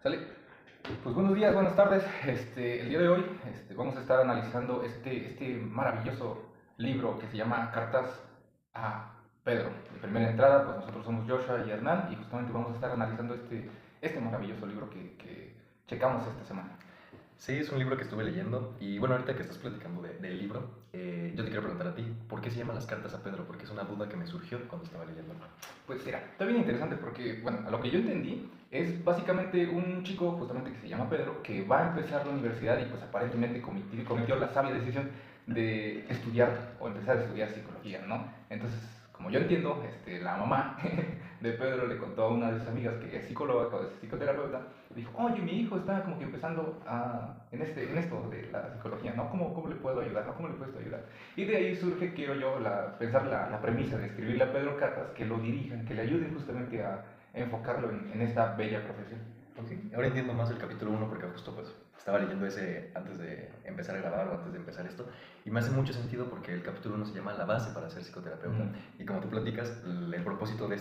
¿Sale? Pues buenos días, buenas tardes. El día de hoy vamos a estar analizando este maravilloso libro que se llama Cartas a Pedro. De primera entrada, pues nosotros somos Joshua y Hernán y justamente vamos a estar analizando este maravilloso libro que checamos esta semana. Sí, es un libro que estuve leyendo y bueno, ahorita que estás platicando del libro, yo te quiero preguntar a ti, ¿por qué se llama Las Cartas a Pedro? Porque es una duda que me surgió cuando estaba leyendo. Pues mira, está bien interesante porque, bueno, a lo que yo entendí, es básicamente un chico justamente que se llama Pedro, que va a empezar la universidad y pues aparentemente cometió la sabia decisión de estudiar o empezar a estudiar psicología, ¿no? Entonces, como yo entiendo, la mamá de Pedro le contó a una de sus amigas que es psicóloga o es psicoterapeuta, dijo, oye, mi hijo está como que empezando en esto de la psicología, ¿no? ¿Cómo le puedo ayudar? ¿No? ¿Cómo le puedes ayudar? Y de ahí surge, quiero yo, pensar la premisa de escribirle a Pedro cartas que lo dirijan, que le ayuden justamente a enfocarlo en esta bella profesión. Ok, ahora entiendo más el capítulo 1 porque justo pues estaba leyendo ese antes de empezar a grabar o antes de empezar esto y me hace mucho sentido porque el capítulo 1 se llama La base para ser psicoterapeuta y como tú platicas, el propósito de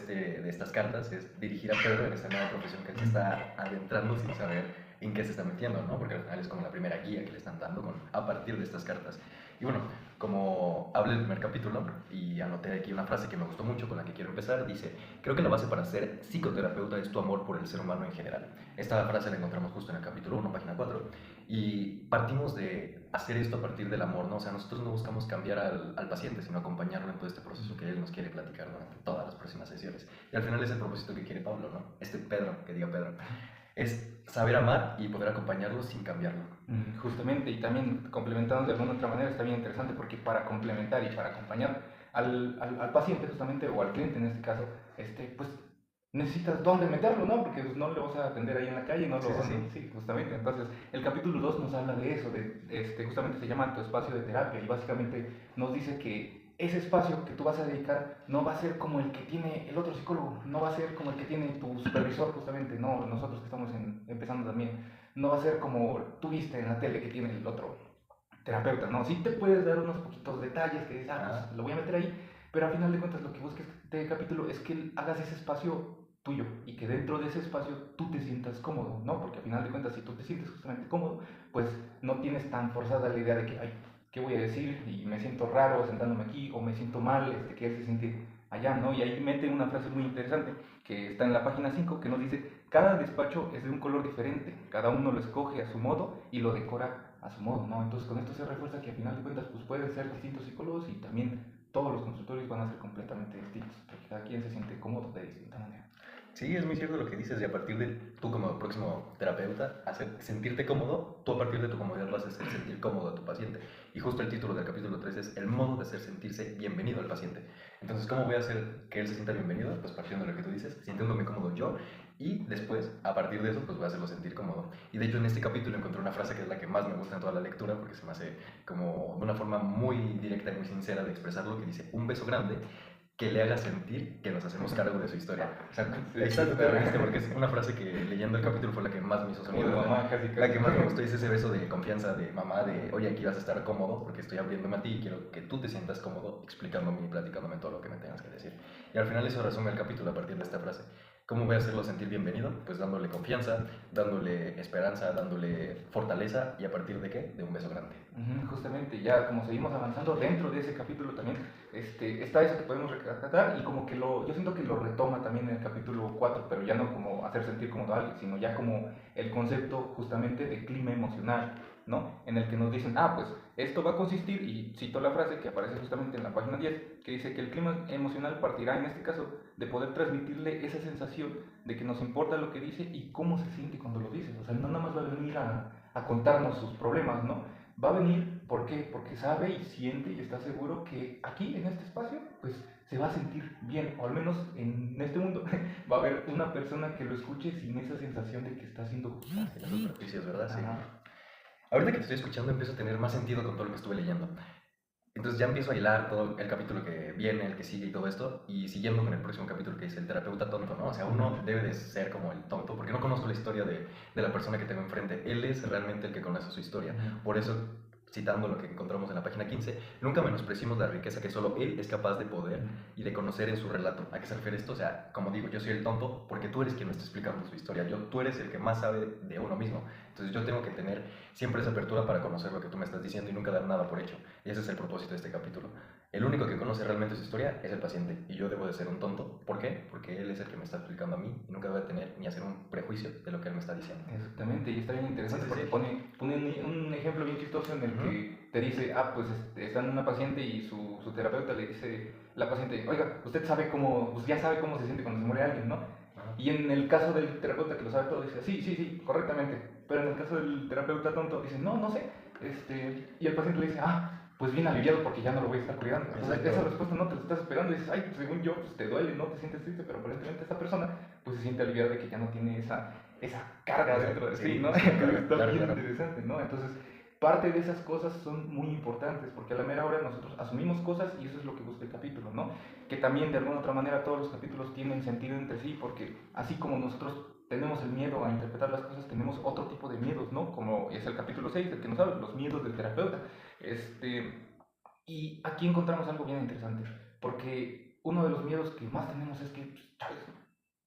estas cartas es dirigir a Pedro en esta nueva profesión que él se está adentrando sin saber en qué se está metiendo, ¿no? Porque al final es como la primera guía que le están dando a partir de estas cartas. Y bueno, como habla el primer capítulo y anoté aquí una frase que me gustó mucho con la que quiero empezar, dice, creo que la base para ser psicoterapeuta es tu amor por el ser humano en general. Esta frase la encontramos justo en el capítulo 1, página 4, y partimos de hacer esto a partir del amor, ¿no? O sea, nosotros no buscamos cambiar al paciente, sino acompañarlo en todo este proceso que él nos quiere platicar durante todas las próximas sesiones. Y al final es el propósito que quiere Pablo, ¿no? Pedro, que diga Pedro, es saber amar y poder acompañarlo sin cambiarlo. Justamente, y también complementando de alguna otra manera, está bien interesante porque para complementar y para acompañar al paciente justamente, o al cliente en este caso, pues necesitas dónde meterlo, ¿no? Porque pues, no lo vas a atender ahí en la calle, no lo sí, justamente. Entonces, el capítulo 2 nos habla de eso, justamente se llama Tu espacio de terapia, y básicamente nos dice que ese espacio que tú vas a dedicar no va a ser como el que tiene el otro psicólogo, no va a ser como el que tiene tu supervisor justamente, no, nosotros que estamos empezando también, no va a ser como tú viste en la tele que tiene el otro terapeuta, no, sí te puedes dar unos poquitos detalles que dices, pues lo voy a meter ahí, pero al final de cuentas lo que busques de capítulo es que hagas ese espacio tuyo y que dentro de ese espacio tú te sientas cómodo, ¿no? Porque al final de cuentas si tú te sientes justamente cómodo, pues no tienes tan forzada la idea de que, ay, ¿qué voy a decir? Y me siento raro sentándome aquí, o me siento mal, que él se siente allá, ¿no? Y ahí mete una frase muy interesante que está en la página 5 que nos dice, cada despacho es de un color diferente, cada uno lo escoge a su modo y lo decora a su modo, ¿no? Entonces con esto se refuerza que al final de cuentas pues pueden ser distintos psicólogos y también todos los consultorios van a ser completamente distintos, porque cada quien se siente cómodo de distinta manera. Sí, es muy cierto lo que dices y a partir de tú como próximo terapeuta, sentirte cómodo, tú a partir de tu comodidad vas a hacer sentir cómodo a tu paciente. Y justo el título del capítulo 3 es el modo de hacer sentirse bienvenido al paciente. Entonces, ¿cómo voy a hacer que él se sienta bienvenido? Pues partiendo de lo que tú dices, sintiéndome cómodo yo y después, a partir de eso, pues voy a hacerlo sentir cómodo. Y de hecho en este capítulo encontré una frase que es la que más me gusta en toda la lectura porque se me hace como una forma muy directa y muy sincera de expresarlo que dice, un beso grande que le haga sentir que nos hacemos cargo de su historia. O sea, ahí está, te viste, porque es una frase que leyendo el capítulo fue la que más me hizo sonido. Mamá, casi. La que más me gustó es ese beso de confianza de mamá, de oye, aquí vas a estar cómodo porque estoy abriéndome a ti y quiero que tú te sientas cómodo explicándome y platicándome todo lo que me tengas que decir. Y al final eso resume el capítulo a partir de esta frase. ¿Cómo voy a hacerlo sentir bienvenido? Pues dándole confianza, dándole esperanza, dándole fortaleza y a partir de qué? De un beso grande. Justamente, ya como seguimos avanzando dentro de ese capítulo también, está eso que podemos rescatar y como que yo siento que lo retoma también en el capítulo 4, pero ya no como hacer sentir como a alguien, sino ya como el concepto justamente de clima emocional, ¿no? En el que nos dicen, pues esto va a consistir, y cito la frase que aparece justamente en la página 10, que dice que el clima emocional partirá en este caso de poder transmitirle esa sensación de que nos importa lo que dice y cómo se siente cuando lo dice. O sea, no nada más va a venir a contarnos sus problemas, ¿no? Va a venir, ¿por qué? Porque sabe y siente y está seguro que aquí, en este espacio, pues se va a sentir bien, o al menos en este mundo va a haber una persona que lo escuche sin esa sensación de que está siendo juzgado. Las superficies, ¿verdad? Sí. Ahorita que te estoy escuchando empiezo a tener más sentido con todo lo que estuve leyendo. Entonces ya empiezo a hilar todo el capítulo que viene, el que sigue y todo esto, y siguiendo con el próximo capítulo que dice el terapeuta tonto, ¿no? O sea, uno debe de ser como el tonto, porque no conozco la historia de la persona que tengo enfrente. Él es realmente el que conoce su historia. Por eso citando lo que encontramos en la página 15, nunca menospreciemos la riqueza que solo él es capaz de poder y de conocer en su relato. ¿A qué se refiere esto? O sea, como digo, yo soy el tonto porque tú eres quien me está explicando su historia, tú eres el que más sabe de uno mismo. Entonces yo tengo que tener siempre esa apertura para conocer lo que tú me estás diciendo y nunca dar nada por hecho. Y ese es el propósito de este capítulo. El único que conoce realmente su historia es el paciente y yo debo de ser un tonto. ¿Por qué? Porque él es el que me está explicando a mí y nunca debo de tener ni hacer un prejuicio de lo que él me está diciendo. Exactamente, y está bien interesante Sí, sí, porque sí. pone un ejemplo bien chistoso en el que te dice, pues está en una paciente y su terapeuta le dice, la paciente, oiga, usted sabe cómo, pues ya sabe cómo se siente cuando se muere alguien, ¿no? Ajá. Y en el caso del terapeuta que lo sabe todo, dice, sí, correctamente. Pero en el caso del terapeuta tonto, dice, no sé. Y el paciente le dice, pues bien aliviado porque ya no lo voy a estar cuidando. Entonces, Exacto. esa respuesta no te la estás esperando y dices, pues según yo, pues te duele, no te sientes triste, pero aparentemente esta persona, pues se siente aliviada de que ya no tiene esa carga dentro de sí, ¿no? esa carga, Está claro, bien claro. interesante, ¿no? Entonces, parte de esas cosas son muy importantes porque a la mera hora nosotros asumimos cosas y eso es lo que busca el capítulo, ¿no? Que también de alguna otra manera todos los capítulos tienen sentido entre sí porque así como nosotros tenemos el miedo a interpretar las cosas, tenemos otro tipo de miedos, ¿no? Como es el capítulo 6, el que nos habla, los miedos del terapeuta. Y aquí encontramos algo bien interesante, porque uno de los miedos que más tenemos es que, pues,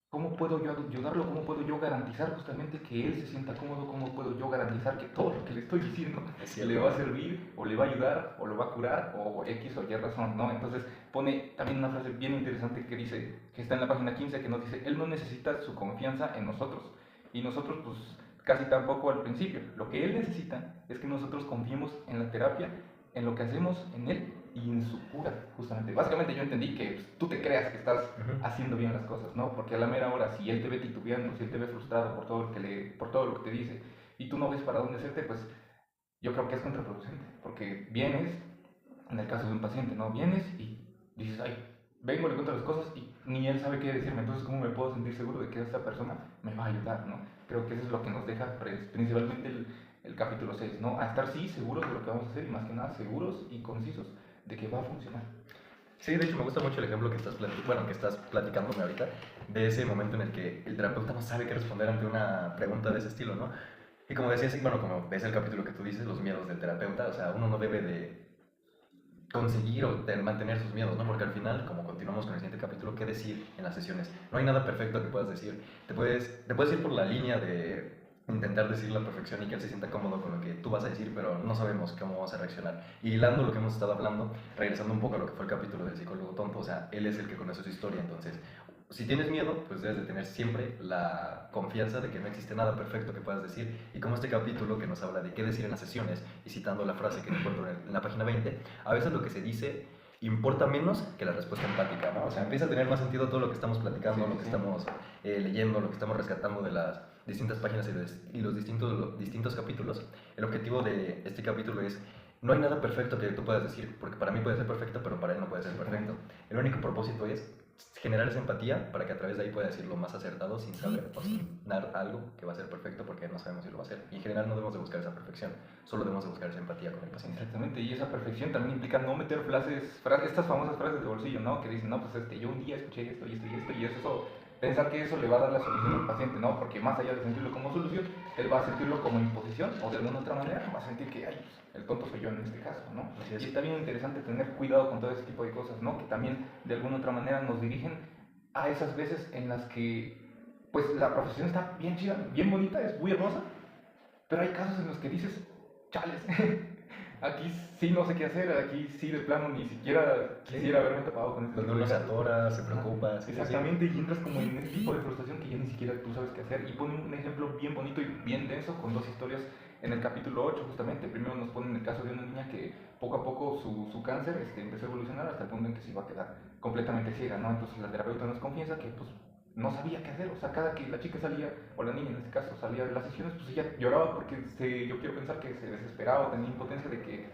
¿cómo puedo yo ayudarlo? ¿Cómo puedo yo garantizar justamente que él se sienta cómodo? ¿Cómo puedo yo garantizar que todo lo que le estoy diciendo le va a servir, o le va a ayudar, o lo va a curar, o X o Y razón, ¿no? Entonces pone también una frase bien interesante que dice, que está en la página 15, que nos dice, él no necesita su confianza en nosotros, y nosotros pues casi tampoco al principio. Lo que él necesita es que nosotros confiemos en la terapia, en lo que hacemos en él y en su cura, justamente. Básicamente yo entendí que pues, tú te creas que estás haciendo bien las cosas, ¿no? Porque a la mera hora, si él te ve titubeando, si él te ve frustrado por todo lo que te dice, y tú no ves para dónde hacerte, pues yo creo que es contraproducente. Porque vienes, en el caso de un paciente, ¿no? Vienes y dices, vengo, le cuento las cosas y ni él sabe qué decirme, entonces ¿cómo me puedo sentir seguro de que esta persona me va a ayudar, ¿no? Creo que eso es lo que nos deja principalmente el capítulo 6, ¿no? A estar sí seguros de lo que vamos a hacer y más que nada seguros y concisos de que va a funcionar. Sí, de hecho me gusta mucho el ejemplo que que estás platicándome ahorita, de ese momento en el que el terapeuta no sabe qué responder ante una pregunta de ese estilo, ¿no? Y como decías, bueno, como ves el capítulo que tú dices, los miedos del terapeuta, o sea, uno no debe de conseguir o mantener sus miedos, ¿no? Porque al final, como continuamos con el siguiente capítulo, ¿qué decir en las sesiones? No hay nada perfecto que puedas decir. Te puedes ir por la línea de intentar decir la perfección y que él se sienta cómodo con lo que tú vas a decir, pero no sabemos cómo vamos a reaccionar. Y hilando lo que hemos estado hablando, regresando un poco a lo que fue el capítulo del psicólogo tonto, o sea, él es el que conoce su historia, entonces si tienes miedo, pues debes de tener siempre la confianza de que no existe nada perfecto que puedas decir. Y como este capítulo que nos habla de qué decir en las sesiones, y citando la frase que encuentro en la página 20, a veces lo que se dice importa menos que la respuesta empática, ¿no? O sea, empieza a tener más sentido todo lo que estamos platicando, lo que estamos leyendo, lo que estamos rescatando de las distintas páginas y los distintos capítulos. El objetivo de este capítulo es, no hay nada perfecto que tú puedas decir, porque para mí puede ser perfecto, pero para él no puede ser perfecto. El único propósito es generar esa empatía para que a través de ahí pueda decir lo más acertado sin saber o sin dar algo que va a ser perfecto porque no sabemos si lo va a hacer. Y en general no debemos de buscar esa perfección, solo debemos de buscar esa empatía con el paciente. Exactamente, y esa perfección también implica no meter estas famosas frases de bolsillo, ¿no? Que dicen, no, pues yo un día escuché esto y esto y esto y eso, pensar que eso le va a dar la solución al paciente, ¿no? Porque más allá de sentirlo como solución, él va a sentirlo como imposición o de alguna otra manera va a sentir que, el tonto soy yo en este caso, ¿no? Y está bien interesante tener cuidado con todo ese tipo de cosas, ¿no? Que también de alguna otra manera nos dirigen a esas veces en las que, pues la profesión está bien chida, bien bonita, es muy hermosa, pero hay casos en los que dices, chales, aquí sí no sé qué hacer, aquí sí de plano ni siquiera quisiera haberme tapado con este Donde tipo de uno se casos. atora, se preocupa. Sí, Exactamente, y entras como en ese tipo de frustración que ya ni siquiera tú sabes qué hacer. Y pone un ejemplo bien bonito y bien denso con dos historias en el capítulo 8 justamente. Primero nos ponen el caso de una niña que poco a poco su cáncer empezó a evolucionar hasta el punto en que se iba a quedar completamente ciega, ¿no? Entonces la terapeuta nos confiesa que pues no sabía qué hacer, o sea, cada que la chica salía, o la niña en este caso, salía de las sesiones, pues ella lloraba porque yo quiero pensar que se desesperaba o tenía impotencia de que,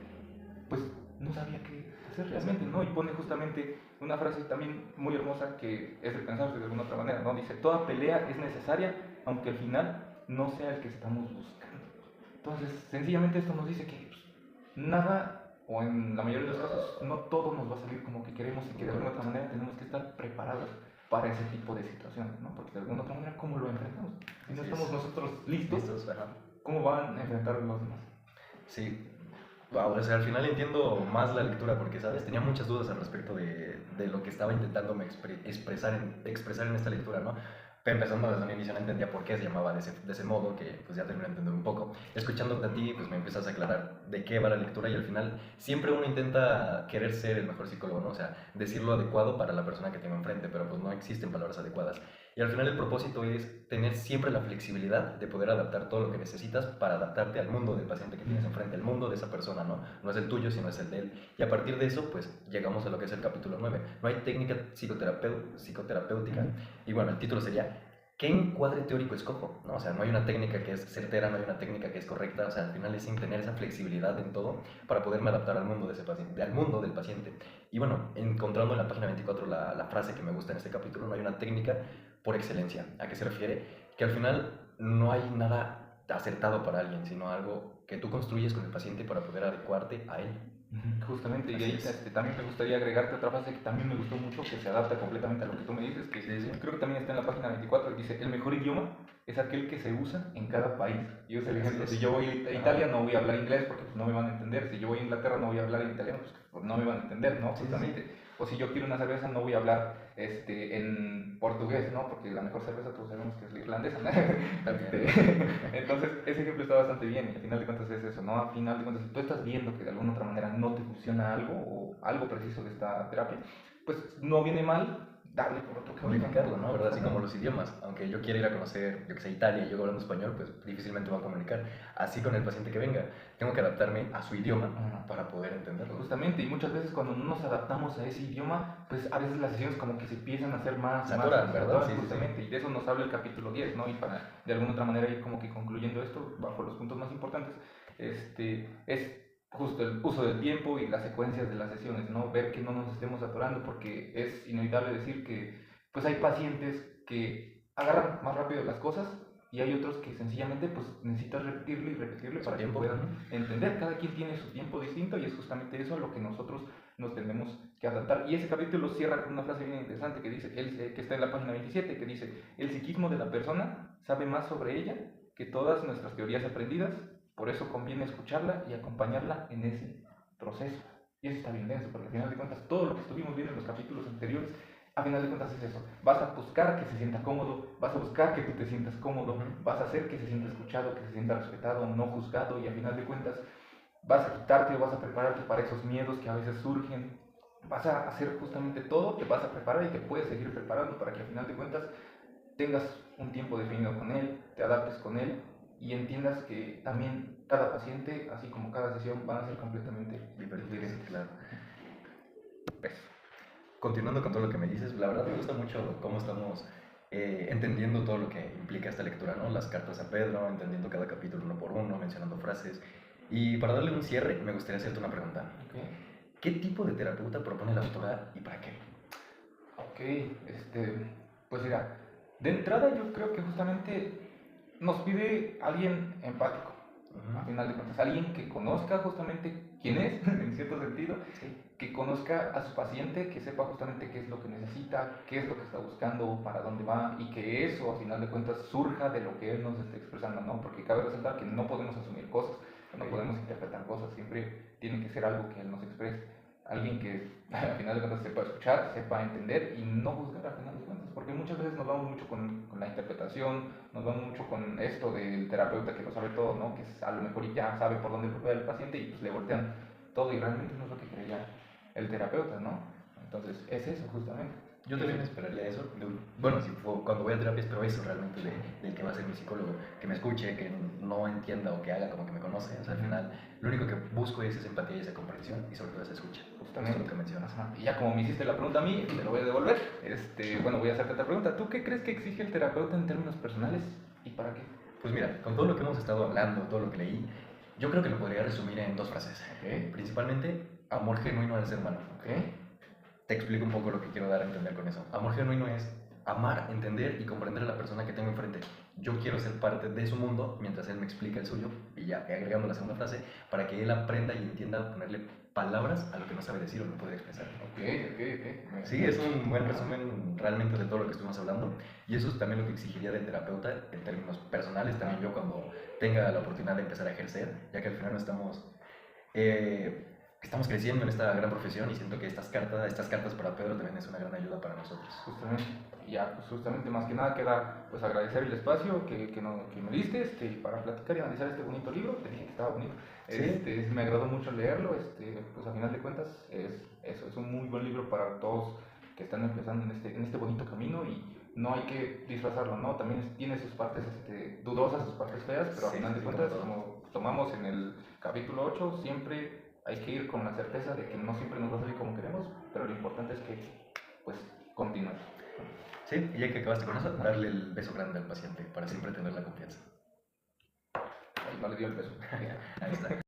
pues, no sabía qué hacer realmente, ¿no? Y pone justamente una frase también muy hermosa que es de pensarse de alguna otra manera, ¿no? Dice, toda pelea es necesaria, aunque al final no sea el que estamos buscando. Entonces, sencillamente esto nos dice que pues, nada, o en la mayoría de los casos, no todo nos va a salir como que queremos y que de alguna otra manera tenemos que estar preparados para ese tipo de situaciones, ¿no? Porque de alguna otra manera, ¿cómo lo enfrentamos? Si no estamos nosotros listos, ¿cómo van a enfrentar los demás? Sí, Wow, o sea, al final entiendo más la lectura porque, ¿sabes? Tenía muchas dudas al respecto de lo que estaba intentando expresar en esta lectura, ¿no? Pero empezando desde un inicio no entendía por qué se llamaba de ese modo, que pues ya terminé de entender un poco. Escuchándote a ti, pues me empiezas a aclarar de qué va la lectura y al final siempre uno intenta querer ser el mejor psicólogo, ¿no? O sea, decir lo adecuado para la persona que tengo enfrente, pero pues no existen palabras adecuadas. Y al final el propósito es tener siempre la flexibilidad de poder adaptar todo lo que necesitas para adaptarte al mundo del paciente que tienes enfrente, al mundo de esa persona, ¿no? No es el tuyo, sino es el de él. Y a partir de eso, pues llegamos a lo que es el capítulo 9. No hay técnica psicoterapéutica. Y bueno, el título sería ¿qué encuadre teórico escojo? ¿No? O sea, no hay una técnica que es certera, no hay una técnica que es correcta, o sea, al final es sin tener esa flexibilidad en todo para poderme adaptar al mundo de ese paciente, al mundo del paciente. Y bueno, encontrando en la página 24 la frase que me gusta en este capítulo, no hay una técnica por excelencia. ¿A qué se refiere? Que al final no hay nada acertado para alguien, sino algo que tú construyes con el paciente para poder adecuarte a él. Justamente, y de Así ahí es. también me gustaría agregarte otra frase que también me gustó mucho, que se adapta completamente a lo que tú me dices, que Sí, sí. creo que también está en la página 24, que dice, el mejor idioma es aquel que se usa en cada país. Y es el Así ejemplo, es. si yo voy a Italia no voy a hablar inglés porque pues, no me van a entender, si yo voy a Inglaterra no voy a hablar en italiano pues no me van a entender, ¿no? Sí, Justamente. sí. O si yo quiero una cerveza no voy a hablar en portugués, ¿no? Porque la mejor cerveza todos sabemos que es la irlandesa, ¿no? Entonces, ese ejemplo está bastante bien y al final de cuentas es eso, ¿no? Al final de cuentas, si tú estás viendo que de alguna otra manera no te funciona algo o algo preciso de esta terapia, pues no viene mal darle por otro camino. Comunicarlo, ¿no? ¿Verdad? Así como los idiomas. Aunque yo quiera ir a conocer, yo que sé, Italia y yo hablando español, pues difícilmente voy a comunicar. Así con el paciente que venga. Tengo que adaptarme a su idioma para poder entenderlo. Justamente, y muchas veces cuando no nos adaptamos a ese idioma, pues a veces las sesiones como que se empiezan a hacer más... Saturan, ¿verdad? Sí, justamente, y de eso nos habla el capítulo 10, ¿no? Y para de alguna otra manera ir como que concluyendo esto, bajo los puntos más importantes, es justo el uso del tiempo y las secuencias de las sesiones, ¿no? Ver que no nos estemos saturando, porque es inevitable decir que pues hay pacientes que agarran más rápido las cosas y hay otros que sencillamente pues necesitas repetirlo y repetirlo para que puedan entender. Cada quien tiene su tiempo distinto y es justamente eso a lo que nosotros nos tenemos que adaptar. Y ese capítulo cierra con una frase bien interesante que dice, que está en la página 27, que dice, el psiquismo de la persona sabe más sobre ella que todas nuestras teorías aprendidas, por eso conviene escucharla y acompañarla en ese proceso. Y eso está bien denso, porque al final de cuentas todo lo que estuvimos viendo en los capítulos anteriores, a final de cuentas es eso. Vas a buscar que se sienta cómodo, vas a buscar que tú te sientas cómodo, vas a hacer que se sienta escuchado, que se sienta respetado, no juzgado, y a final de cuentas vas a quitarte o vas a prepararte para esos miedos que a veces surgen. Vas a hacer justamente todo, te vas a preparar y te puedes seguir preparando para que a final de cuentas tengas un tiempo definido con él, te adaptes con él y entiendas que también cada paciente, así como cada sesión, van a ser completamente diferentes. Claro. Pues, continuando con todo lo que me dices, la verdad me gusta mucho cómo estamos entendiendo todo lo que implica esta lectura, ¿no? Las cartas a Pedro, entendiendo cada capítulo uno por uno, mencionando frases. Y para darle un cierre, me gustaría hacerte una pregunta. Okay. ¿Qué tipo de terapeuta propone la autora y para qué? Ok, pues mira, de entrada yo creo que justamente nos pide alguien empático, a final de cuentas, alguien que conozca justamente quién es, en cierto sentido, que conozca a su paciente, que sepa justamente qué es lo que necesita, qué es lo que está buscando, para dónde va, y que eso, a final de cuentas, surja de lo que él nos está expresando, ¿no? Porque cabe resaltar que no podemos asumir cosas, no podemos interpretar cosas, siempre tiene que ser algo que él nos exprese. Alguien que al final de cuentas sepa escuchar, sepa entender y no juzgar al final de cuentas, porque muchas veces nos vamos mucho con la interpretación, nos vamos mucho con esto del terapeuta que lo sabe todo, ¿no? Que a lo mejor ya sabe por dónde va el paciente y pues le voltean todo y realmente no es lo que creía el terapeuta, ¿no? Entonces es eso justamente. Yo también esperaría eso. Bueno, si cuando voy a terapia espero eso realmente del que va a ser mi psicólogo, que me escuche, que no entienda o que haga como que me conoce. O sea, al final lo único que busco es esa empatía y esa comprensión y sobre todo esa escucha. Justamente lo que mencionas. Y ya como me hiciste la pregunta a mí, te lo voy a devolver. Bueno, voy a hacerte otra pregunta. ¿Tú qué crees que exige el terapeuta en términos personales y para qué? Pues mira, con todo lo que hemos estado hablando, todo lo que leí, yo creo que lo podría resumir en dos frases. Principalmente, amor genuino al ser humano. Te explico un poco lo que quiero dar a entender con eso. Amor genuino es amar, entender y comprender a la persona que tengo enfrente. Yo quiero ser parte de su mundo mientras él me explica el suyo, y ya agregando la segunda frase, para que él aprenda y entienda ponerle palabras a lo que no sabe decir o no puede expresar. Ok. Sí, es un buen resumen realmente de todo lo que estuvimos hablando, y eso es también lo que exigiría del terapeuta en términos personales, también yo cuando tenga la oportunidad de empezar a ejercer, ya que al final no estamos Estamos creciendo en esta gran profesión y siento que estas cartas para Pedro también es una gran ayuda para nosotros. Justamente, y ya, pues justamente más que nada queda pues agradecer el espacio que me diste para platicar y analizar este bonito libro. Te dije que estaba bonito. Sí. Me agradó mucho leerlo. Pues a final de cuentas es un muy buen libro para todos que están empezando en este bonito camino y no hay que disfrazarlo, ¿no? También tiene sus partes dudosas, sus partes feas, pero a Sí, final de sí, cuentas, todo. como tomamos en el capítulo 8 siempre hay que ir con la certeza de que no siempre nos va a salir como queremos, pero lo importante es que, pues, continuar. Sí, y ya que acabaste con eso, darle el beso grande al paciente para siempre tener la confianza. Ahí no le dio el beso. Ahí está.